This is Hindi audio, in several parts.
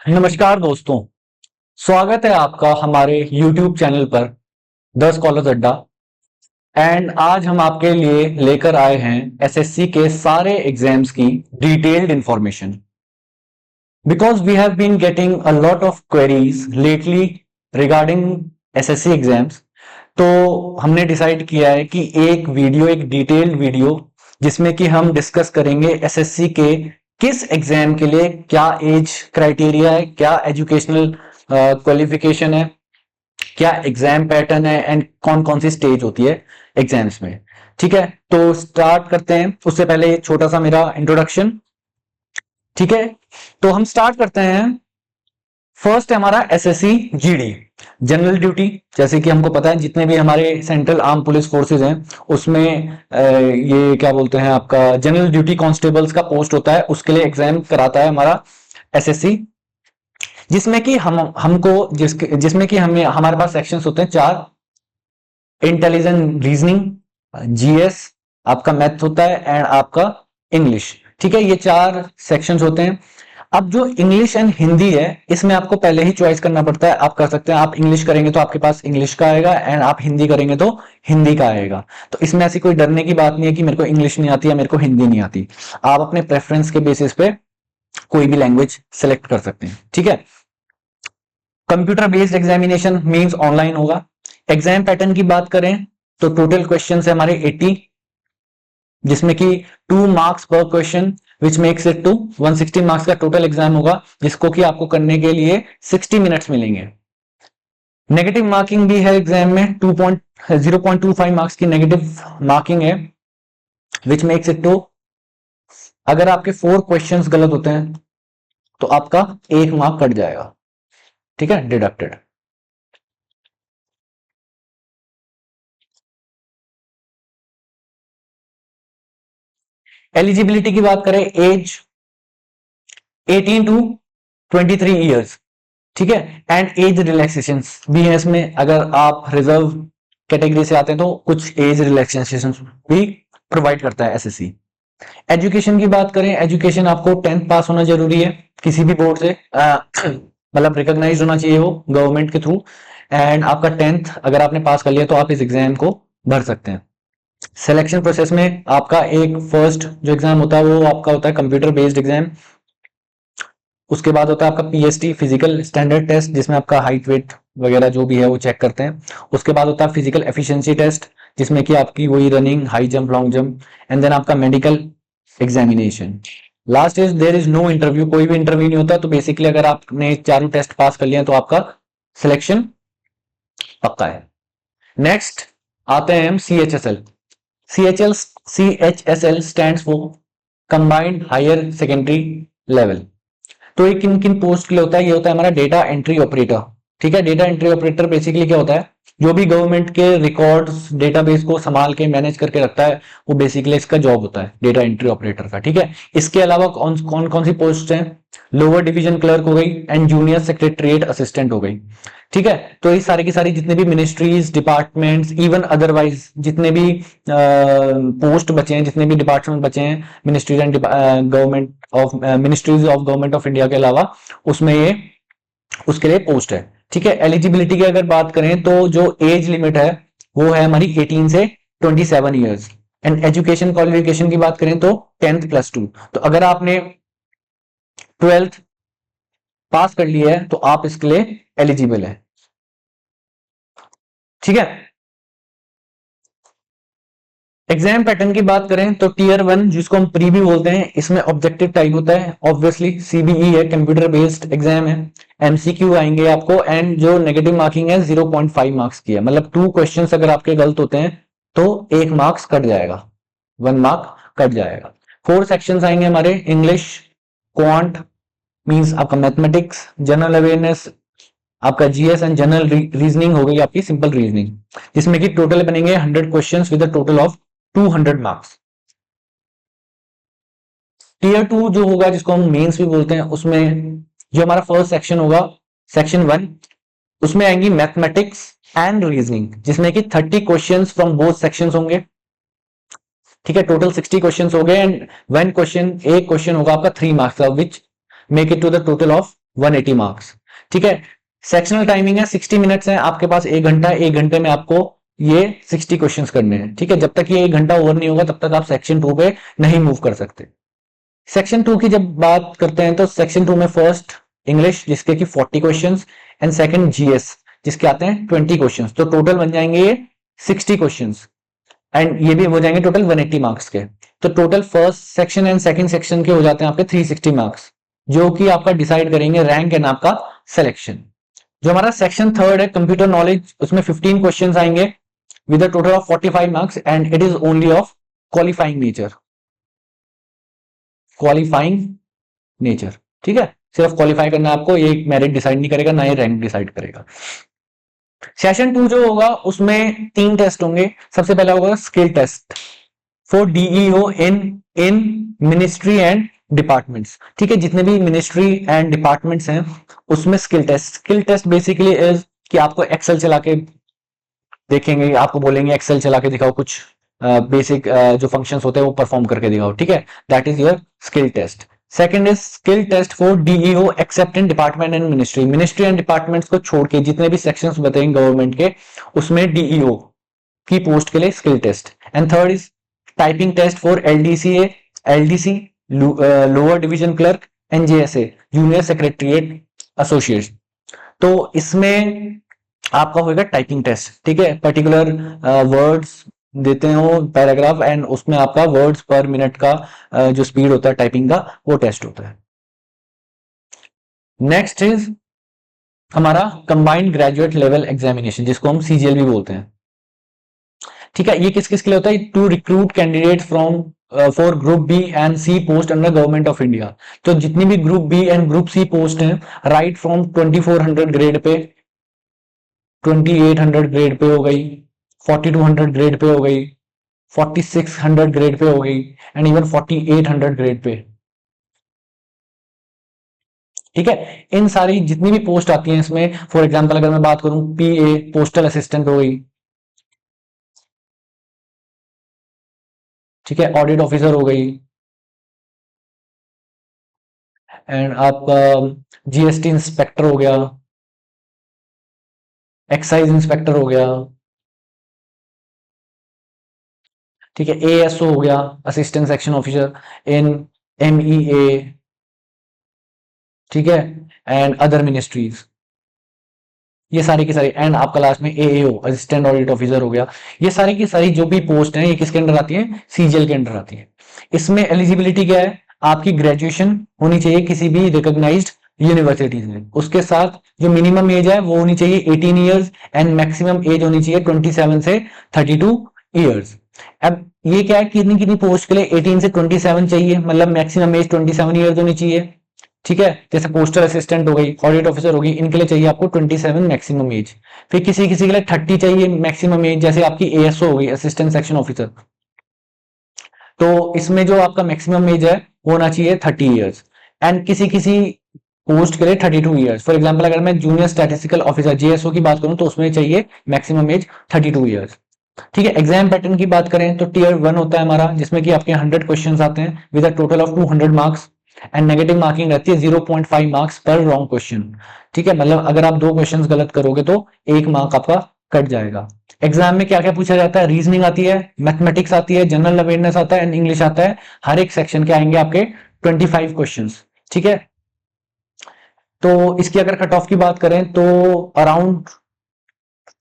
नमस्कार दोस्तों, स्वागत है आपका हमारे YouTube चैनल पर 10 स्कॉलर्स अड्डा। एंड आज हम आपके लिए लेकर आए हैं एसएससी के सारे एग्जाम्स की detailed information. Because we have been getting a lot of queries lately regarding SSC exams, तो हमने डिसाइड किया है कि एक डिटेल्ड वीडियो जिसमें कि हम डिस्कस करेंगे एसएससी के किस एग्जाम के लिए क्या एज क्राइटेरिया है, क्या एजुकेशनल क्वालिफिकेशन है, क्या एग्जाम पैटर्न है एंड कौन कौन सी स्टेज होती है एग्जाम्स में। ठीक है, तो स्टार्ट करते हैं। उससे पहले छोटा सा मेरा इंट्रोडक्शन। ठीक है, तो हम स्टार्ट करते हैं। फर्स्ट है हमारा एसएससी जीडी जनरल ड्यूटी। जैसे कि हमको पता है जितने भी हमारे सेंट्रल आर्म पुलिस फोर्सेज हैं उसमें ये क्या बोलते हैं, आपका जनरल ड्यूटी कांस्टेबल्स का पोस्ट होता है, उसके लिए एग्जाम कराता है हमारा एसएससी। जिसमें कि जिसमें कि हमें हमारे पास सेक्शंस होते हैं चार। इंटेलिजेंट रीजनिंग, जीएस, आपका मैथ होता है एंड आपका इंग्लिश। ठीक है, ये चार सेक्शंस होते हैं। अब जो इंग्लिश एंड हिंदी है इसमें आपको पहले ही चॉइस करना पड़ता है। आप कर सकते हैं, आप इंग्लिश करेंगे तो आपके पास इंग्लिश का आएगा एंड आप हिंदी करेंगे तो हिंदी का आएगा। तो इसमें ऐसी कोई डरने की बात नहीं है कि मेरे को इंग्लिश नहीं आती या मेरे को हिंदी नहीं आती। आप अपने प्रेफरेंस के बेसिस पे कोई भी लैंग्वेज सेलेक्ट कर सकते हैं। ठीक है, computer based examination means online होगा। एग्जाम पैटर्न की बात करें तो टोटल क्वेश्चन है हमारे 80, जिसमें कि 2 मार्क्स पर question which makes it to 160 marks का टोटल एग्जाम होगा, जिसको कि आपको करने के लिए 60 मिनट्स मिलेंगे। नेगेटिव मार्किंग भी है एग्जाम में, 0.25 मार्क्स की नेगेटिव मार्किंग है, विच मेक्स इट टू, अगर आपके 4 क्वेश्चंस गलत होते हैं तो आपका 1 मार्क कट जाएगा। ठीक है, डिडक्टेड। एलिजिबिलिटी की बात करें, एज 18 टू 23 ईयर्स। ठीक है, एंड एज रिलैक्सेशन भी है इसमें। अगर आप रिजर्व कैटेगरी से आते हैं तो कुछ एज रिलैक्सेशन भी प्रोवाइड करता है एसएससी। एजुकेशन की बात करें, एजुकेशन आपको 10th पास होना जरूरी है किसी भी बोर्ड से, मतलब रिकॉग्नाइज होना चाहिए वो गवर्नमेंट के थ्रू। एंड आपका 10th अगर आपने पास कर लिया तो आप इस एग्जाम को भर सकते हैं। सिलेक्शन प्रोसेस में आपका एक फर्स्ट जो एग्जाम होता है वो आपका होता है कंप्यूटर बेस्ड एग्जाम। उसके बाद होता है आपका पीएसटी फिजिकल स्टैंडर्ड टेस्ट, जिसमें आपका हाइट वेट वगैरह जो भी है वो चेक करते हैं। उसके बाद होता है फिजिकल एफिशिएंसी टेस्ट, जिसमें कि आपकी वही running, high jump, long jump. And then आपका medical examination. Last is there is no interview, कोई भी इंटरव्यू नहीं होता। तो बेसिकली अगर आपने चारों टेस्ट पास कर लिया तो आपका सिलेक्शन पक्का है। नेक्स्ट आते हैं हम CHSL. CHSL stands for combined higher secondary level. तो ये किन किन पोस्ट के लिए होता है? ये होता है हमारा डेटा एंट्री ऑपरेटर। ठीक है, डेटा एंट्री ऑपरेटर बेसिकली क्या होता है, जो भी गवर्नमेंट के रिकॉर्ड्स डेटाबेस को संभाल के मैनेज करके रखता है, वो बेसिकली इसका जॉब होता है डेटा एंट्री ऑपरेटर का। ठीक है, इसके अलावा कौन कौन सी पोस्ट हैं? लोअर डिवीजन क्लर्क हो गई एंड जूनियर सेक्रेटरीट असिस्टेंट हो गई। ठीक है, तो ये सारी की सारी जितने भी मिनिस्ट्रीज, डिपार्टमेंट्स, इवन अदरवाइज जितने भी पोस्ट बचे हैं, जितने भी डिपार्टमेंट बचे हैं, ministries and government of ministries of government of India के अलावा, उसमें ये उसके लिए पोस्ट है। ठीक है, एलिजिबिलिटी की अगर बात करें तो जो एज लिमिट है वो है हमारी 18 से 27 ईयर्स। एंड एजुकेशन क्वालिफिकेशन की बात करें तो 10th+2। तो अगर आपने 12th पास कर लिया है तो आप इसके लिए एलिजिबल है। ठीक है, एग्जाम पैटर्न की बात करें तो टीयर 1 जिसको हम प्री भी बोलते हैं, इसमें ऑब्जेक्टिव टाइप होता है। ऑब्वियसली सीबीई है, कंप्यूटर बेस्ड एग्जाम है। एमसीक्यू आएंगे आपको एंड जो नेगेटिव मार्किंग है 0.5 मार्क्स की है, मतलब 2 क्वेश्चंस अगर आपके गलत होते हैं तो 1 मार्क्स कट जाएगा, 1 मार्क कट जाएगा। 4 सेक्शंस आएंगे हमारे, इंग्लिश, क्वांट मींस आपका मैथमेटिक्स, जनरल अवेयरनेस, आपका जीएस एंड जनरल रीजनिंग हो गई आपकी सिंपल रीजनिंग, जिसमें कि टोटल बनेंगे 100 questions with a total of 200 marks. Tier 2 जो होगा जिसको हम मेंस भी बोलते हैं, उसमें जो हमारा फर्स्ट सेक्शन होगा, सेक्शन 1, उसमें आएंगी मैथमेटिक्स एंड रीजनिंग, जिसमें कि 30 क्वेश्चंस फ्रॉम बोथ सेक्शंस होंगे। ठीक है, टोटल 60 क्वेश्चंस हो गए एंड वन क्वेश्चन, एक क्वेश्चन होगा आपका 3 मार्क्स का, which make it to the total of 180 marks. ठीक है, सेक्शनल टाइमिंग है 60 मिनट्स है आपके पास, 1 घंटा, 1 घंटे में आपको ये 60 क्वेश्चंस करने हैं। ठीक है, जब तक ये 1 घंटा ओवर नहीं होगा तब तक आप सेक्शन 2 पे नहीं मूव कर सकते। सेक्शन 2 की जब बात करते हैं तो सेक्शन 2 में फर्स्ट इंग्लिश जिसके की 40 क्वेश्चंस एंड सेकंड जीएस जिसके आते हैं 20 क्वेश्चंस, तो टोटल बन जाएंगे ये 60 क्वेश्चंस एंड ये भी हो जाएंगे टोटल 180 मार्क्स के। तो total first section and second section के हो जाते हैं आपके 360 मार्क्स, जो कि आपका डिसाइड करेंगे रैंक एंड आपका सिलेक्शन। जो हमारा सेक्शन थर्ड है कंप्यूटर नॉलेज, उसमें 15 क्वेश्चंस आएंगे with a total of 45 marks and it is only of qualifying nature. Qualifying nature, ठीक है, सिर्फ क्वालिफाई करना है आपको, ये मेरिट डिसाइड नहीं करेगा, ना ये रैंक डिसाइड करेगा। सेशन 2 जो होगा उसमें 3 टेस्ट होंगे। सबसे पहला होगा skill test for DEO in ministry and departments. ठीक है, जितने भी मिनिस्ट्री एंड डिपार्टमेंट्स हैं उसमें skill test. Skill test basically is कि आपको एक्सेल चला के देखेंगे, आपको बोलेंगे एक्सेल चला के दिखाओ, कुछ बेसिक जो फंक्शंस होते हैं वो परफॉर्म करके दिखाओ। ठीक है, that is your skill test. Second is skill test for DEO except in department and ministry. Ministry and departments को छोड़ के जितने भी सेक्शंस बताएंगे गवर्नमेंट के, उसमें डीईओ की पोस्ट के लिए skill test. And third is typing test for LDCA, LDC lower division clerk, and JSA junior secretariat associate. तो इसमें आपका होगा टाइपिंग टेस्ट। ठीक है, पर्टिकुलर वर्ड्स देते हो पैराग्राफ एंड उसमें आपका वर्ड्स पर मिनट का जो स्पीड होता है टाइपिंग का वो टेस्ट होता है। नेक्स्ट इज हमारा कंबाइंड ग्रेजुएट लेवल एग्जामिनेशन जिसको हम सीजीएल भी बोलते हैं। ठीक है, ये किस किस के लिए होता है? To recruit candidate from for group B and C post under government of India. तो जितनी भी group B and group C post हैं, right from 2400 grade pay, 2800 grade pay हो गई, 4200 ग्रेड पे हो गई, 4600 ग्रेड पे हो गई एंड इवन 4800 ग्रेड पे। ठीक है, इन सारी जितनी भी पोस्ट आती हैं इसमें, फॉर एग्जांपल अगर मैं बात करूं पीए पोस्टल असिस्टेंट हो गई, ठीक है, ऑडिट ऑफिसर हो गई एंड आपका जीएसटी इंस्पेक्टर हो गया, एक्साइज इंस्पेक्टर हो गया, ठीक है, एएसओ हो गया, assistant section officer in MEA, ठीक है, एंड अदर मिनिस्ट्रीज, ये सारी की सारी, एंड आपका लास्ट में एएओ असिस्टेंट ऑडिट ऑफिसर हो गया। ये सारी की सारी जो भी पोस्ट हैं ये किसके अंडर आती है? सीजीएल के अंडर आती है। इसमें एलिजिबिलिटी क्या है? आपकी ग्रेजुएशन होनी चाहिए किसी भी रिकॉग्नाइज्ड यूनिवर्सिटी से, उसके साथ जो मिनिमम एज है वो होनी चाहिए 18 ईयर्स एंड मैक्सिमम एज होनी चाहिए 27 से 32 ईयर्स। अब ये क्या है, कितनी कितनी पोस्ट के लिए 18 से 27 चाहिए, मतलब मैक्सिमम एज 27 ईयर्स होनी चाहिए। ठीक है, जैसे पोस्टल असिस्टेंट हो गई, ऑडिट ऑफिसर हो गई, इनके लिए चाहिए आपको 27 मैक्सिमम एज। फिर किसी किसी के लिए 30 चाहिए मैक्सिमम एज, जैसे आपकी एएसओ हो गई, असिस्टेंट सेक्शन ऑफिसर, तो इसमें जो आपका मैक्सिमम एज है वो होना चाहिए 30 ईयर्स। एंड किसी किसी पोस्ट के लिए 32 ईयर्स। फॉर एग्जाम्पल अगर मैं जूनियर स्टैटिस्टिकल ऑफिसर जेएसओ की बात करूं तो उसमें चाहिए मैक्सिमम एज 32 ईयर्स। ठीक है, एग्जाम पैटर्न की बात करें तो टीयर 1 होता है हमारा, जिसमें कि आपके 100 क्वेश्चन आते हैं with a total of 200 marks and negative marking रहती है 0.5 मार्क्स पर रॉन्ग क्वेश्चन। ठीक है, मतलब अगर आप 2 क्वेश्चन गलत करोगे तो 1 मार्क आपका कट जाएगा। एग्जाम में क्या क्या पूछा जाता है? रीजनिंग आती है, मैथमेटिक्स आती है, जनरल अवेयरनेस आता है एंड इंग्लिश आता है। हर एक सेक्शन के आएंगे आपके 25 क्वेश्चन। ठीक है, तो इसकी अगर कट ऑफ की बात करें तो अराउंड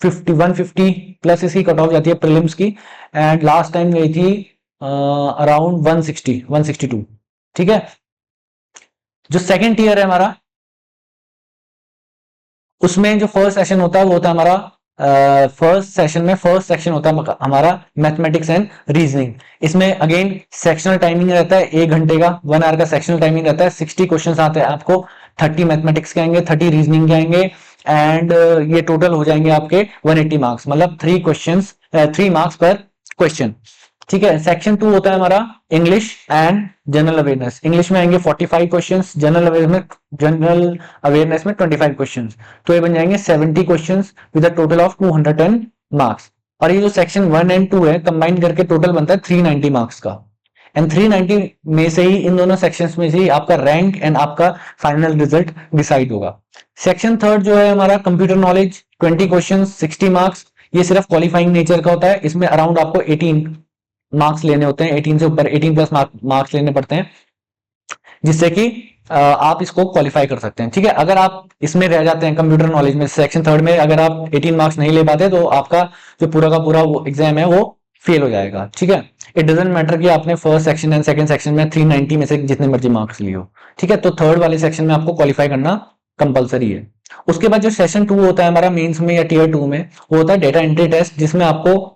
150 प्लस इसकी कट ऑफ जाती है प्रीलिम्स की, एंड लास्ट टाइम गई थी अराउंड 162। ठीक है, जो सेकंड टीयर है हमारा, उसमें जो फर्स्ट सेशन होता है वो होता है हमारा फर्स्ट सेशन में फर्स्ट सेक्शन होता है हमारा मैथमेटिक्स एंड रीजनिंग। इसमें अगेन सेक्शनल टाइमिंग रहता है 1 घंटे का, 1 आवर का सेक्शनल टाइमिंग रहता है। 60 क्वेश्चन आते हैं आपको, 30 मैथमेटिक्स के आएंगे, 30 रीजनिंग के आएंगे एंड ये टोटल हो जाएंगे आपके 180 मार्क्स, मतलब 3 मार्क्स पर क्वेश्चन। ठीक है, सेक्शन 2 होता है हमारा English and general awareness. English में आएंगे 45 क्वेश्चंस, जनरल अवेयरनेस में 25 क्वेश्चंस, तो ये बन जाएंगे 70 questions with a total of 210 marks. और ये जो सेक्शन 1 एंड 2 है कंबाइन करके टोटल बनता है 390 मार्क्स का। एंड 390 में से ही, इन दोनों सेक्शंस में से ही आपका रैंक एंड आपका फाइनल रिजल्ट डिसाइड होगा। सेक्शन थर्ड जो है हमारा कंप्यूटर नॉलेज, 20 क्वेश्चन 60 मार्क्स, ये सिर्फ क्वालिफाइंग नेचर का होता है। इसमें अराउंड आपको 18 मार्क्स लेने होते हैं, 18 से ऊपर 18 प्लस मार्क्स लेने पड़ते हैं, जिससे कि आप इसको क्वालिफाई कर सकते हैं। ठीक है, अगर आप इसमें रह जाते हैं कंप्यूटर नॉलेज में सेक्शन थर्ड में, अगर आप 18 मार्क्स नहीं ले पाते तो आपका जो पूरा का पूरा वो एग्जाम है वो फेल हो जाएगा। ठीक है, इट डजेंट मैटर कि आपने first section and second section में 390 में से जितने मर्जी मार्क्स लिए हो। ठीक है, तो थर्ड वाले सेक्शन में आपको क्वालिफाई करना कंपलसरी है। उसके बाद जो सेशन 2 होता है हमारा मेंस में या टीयर 2 में, वो होता है डेटा एंट्री टेस्ट, जिसमें आपको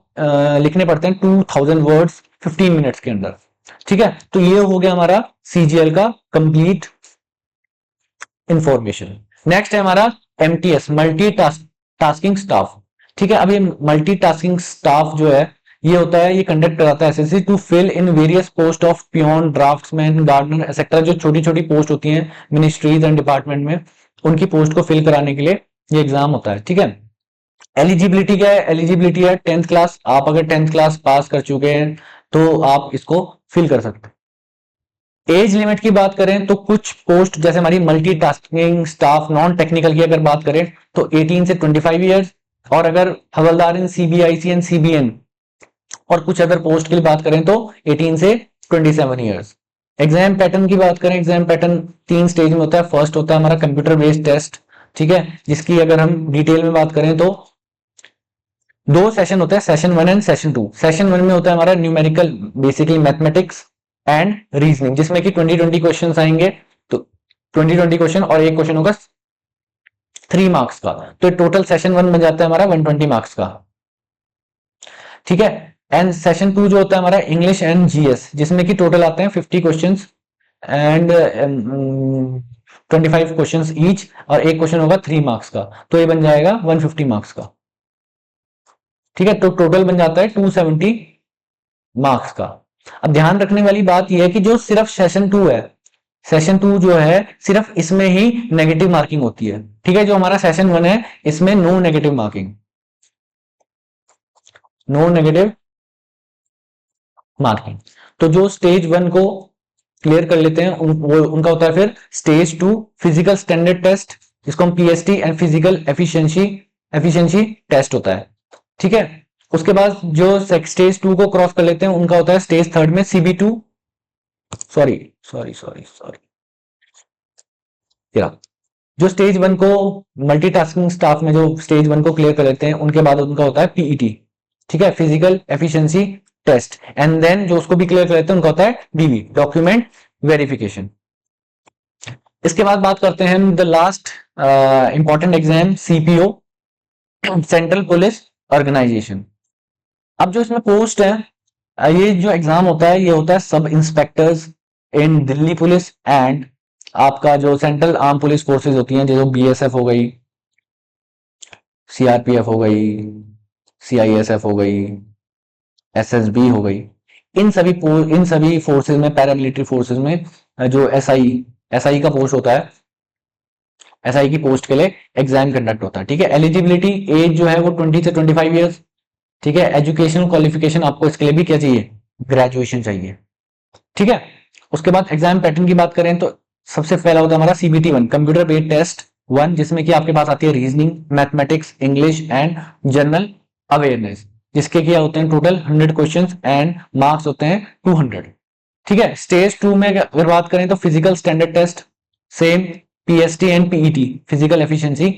लिखने पड़ते हैं 2000 वर्ड्स 15 मिनट्स के अंदर। ठीक है, तो ये हो गया हमारा सीजीएल का कंप्लीट इंफॉर्मेशन। नेक्स्ट है हमारा एमटीएस, मल्टी टास्किंग स्टाफ। ठीक है, अब ये मल्टी टास्किंग स्टाफ जो है ये होता है, ये कंडक्ट कराता है SSC to fill in various post of peon, draftsman, gardener etcetera, जो छोटी छोटी पोस्ट होती हैं मिनिस्ट्रीज एंड डिपार्टमेंट में, उनकी पोस्ट को फिल कराने के लिए ये एग्जाम होता है। ठीक है, एलिजिबिलिटी क्या है? एलिजिबिलिटी है 10th क्लास। आप अगर 10th क्लास पास कर चुके हैं तो आप इसको फिल कर सकते हैं। एज लिमिट की बात करें तो कुछ पोस्ट जैसे हमारी मल्टीटास्किंग स्टाफ नॉन टेक्निकल की अगर बात करें तो 18 से 25 ईयर्स, और अगर हवलदार इन सीबीआईसी एंड सीबीएन और कुछ अदर पोस्ट की बात करें तो 18 से 27 ईयर्स। एग्जाम पैटर्न की बात करें, एग्जाम पैटर्न 3 स्टेज में होता है। फर्स्ट होता है हमारा कंप्यूटर बेस्ड टेस्ट। ठीक है, जिसकी अगर हम डिटेल में बात करें तो 2 सेशन होते हैं, सेशन 1 एंड सेशन 2। सेशन 1 में होता है हमारा numerical, basically mathematics and reasoning, जिसमें कि 20 क्वेश्चन आएंगे। तो 20 क्वेश्चन और एक क्वेश्चन होगा 3 मार्क्स का, तो टोटल सेशन 1 बन जाता है हमारा 120 मार्क्स का। ठीक है, एंड सेशन 2 जो होता है हमारा इंग्लिश एंड जीएस, जिसमें कि टोटल आते हैं 50 क्वेश्चन एंड 25 क्वेश्चन ईच, और एक क्वेश्चन होगा 3 मार्क्स का, तो ये बन जाएगा 150 मार्क्स का। ठीक है, तो टोटल बन जाता है 270 मार्क्स का। अब ध्यान रखने वाली बात यह है कि जो सिर्फ सेशन 2 है, सेशन 2 जो है सिर्फ इसमें ही नेगेटिव मार्किंग होती है। ठीक है, जो हमारा सेशन 1 है इसमें no negative marking, no negative marking. तो जो स्टेज 1 को क्लियर कर लेते हैं उनका होता है फिर स्टेज 2 फिजिकल स्टैंडर्ड टेस्ट, जिसको हम PST and physical efficiency test होता है। ठीक है, उसके बाद जो स्टेज 2 को क्रॉस कर लेते हैं उनका होता है स्टेज 3 में सीबी2, सॉरी सॉरी सॉरी सॉरी जो स्टेज 1 को मल्टीटास्किंग स्टाफ में जो स्टेज 1 को क्लियर कर लेते हैं उनके बाद उनका होता है पीईटी। ठीक है, physical efficiency test, and then जो उसको भी क्लियर कर लेते हैं उनका होता है डीवी, डॉक्यूमेंट वेरिफिकेशन। इसके बाद बात करते हैं the last important exam CPO, central police organisation. अब जो इसमें पोस्ट है, ये जो एग्जाम होता है ये होता है सब inspectors in Delhi police and आपका जो सेंट्रल आर्म पुलिस फोर्सेस होती हैं, जैसे बीएसएफ हो गई, सीआरपीएफ हो गई, सीआईएसएफ हो गई, एसएसबी हो गई, इन सभी फोर्सेस में, पैरामिलिट्री फोर्सेस में जो एसआई का पोस्ट होता है, एसआई की पोस्ट के लिए एग्जाम कंडक्ट होता है। ठीक है, एलिजिबिलिटी एज जो है वो 20 से 25 ईयर्स। ठीक है, एजुकेशनल क्वालिफिकेशन आपको इसके लिए भी क्या चाहिए? ग्रेजुएशन चाहिए। ठीक है, उसके बाद एग्जाम पैटर्न की बात करें तो सबसे पहला होता है हमारा सीबीटी 1, कंप्यूटर बेस्ड टेस्ट 1, जिसमें कि आपके पास आती है reasoning, mathematics, English and general awareness, जिसके क्या होते हैं टोटल 100 क्वेश्चंस एंड मार्क्स होते हैं 200। ठीक है, स्टेज 2 में अगर बात करें तो physical standard test, same PST and PET, physical efficiency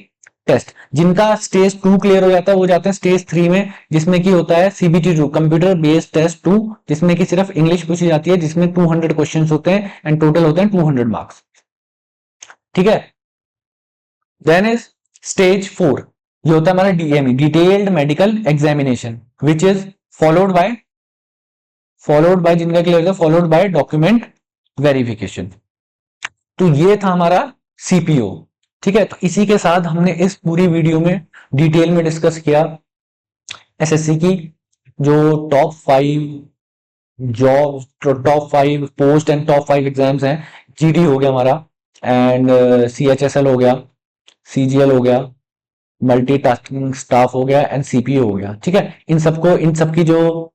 test. जिनका स्टेज 2 क्लियर हो जाता है वो जाते हैं स्टेज 3 में, जिसमें की होता है सीबीटी 2, कंप्यूटर बेस्ड टेस्ट 2, जिसमें कि सिर्फ इंग्लिश पूछी जाती है, जिसमें 200 क्वेश्चंस होते हैं एंड टोटल होते हैं 200 मार्क्स। ठीक है, देन इज स्टेज 4, ये होता है हमारा DME, detailed medical examination, which is followed by जिनका क्लियर था फॉलोड बाय डॉक्यूमेंट वेरिफिकेशन। तो ये था हमारा सीपीओ। ठीक है, तो इसी के साथ हमने इस पूरी वीडियो में डिटेल में डिस्कस किया एसएससी की जो top 5 post and top 5 exams हैं। जीडी हो गया हमारा, एंड सीएचएसएल हो गया, सीजीएल हो गया, मल्टीटास्किंग स्टाफ हो गया एंड सीपीओ हो गया। ठीक है, इन सबकी जो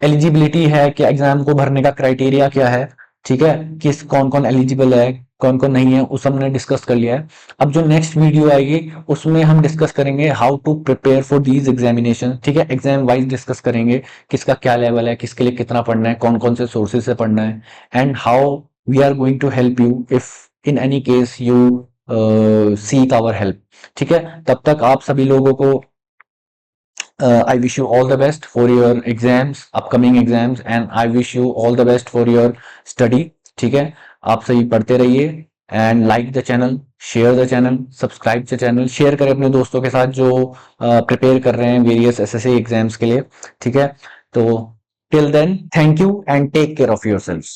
एलिजिबिलिटी है कि एग्जाम को भरने का क्राइटेरिया क्या है, ठीक है, किस कौन कौन एलिजिबल है, कौन कौन नहीं है, उस हमने डिस्कस कर लिया है। अब जो नेक्स्ट वीडियो आएगी उसमें हम डिस्कस करेंगे how to prepare for these examination, ठीक है, एग्जाम वाइज डिस्कस करेंगे किसका क्या लेवल है, किसके लिए कितना पढ़ना है, कौन कौन से सोर्सेज से पढ़ना है, and how we are going to help you if in any case you seek our help, ठीक है। तब तक आप सभी लोगों को I wish you all the best for your exams, upcoming exams, and I wish you all the best for your study, ठीक है। आप सही पढ़ते रहिए and like the channel, share the channel, subscribe the channel, share करें अपने दोस्तों के साथ जो प्रिपेयर कर रहे हैं वेरियस एसएससी एग्जाम्स के लिए, ठीक है। तो till then thank you and take care of yourselves.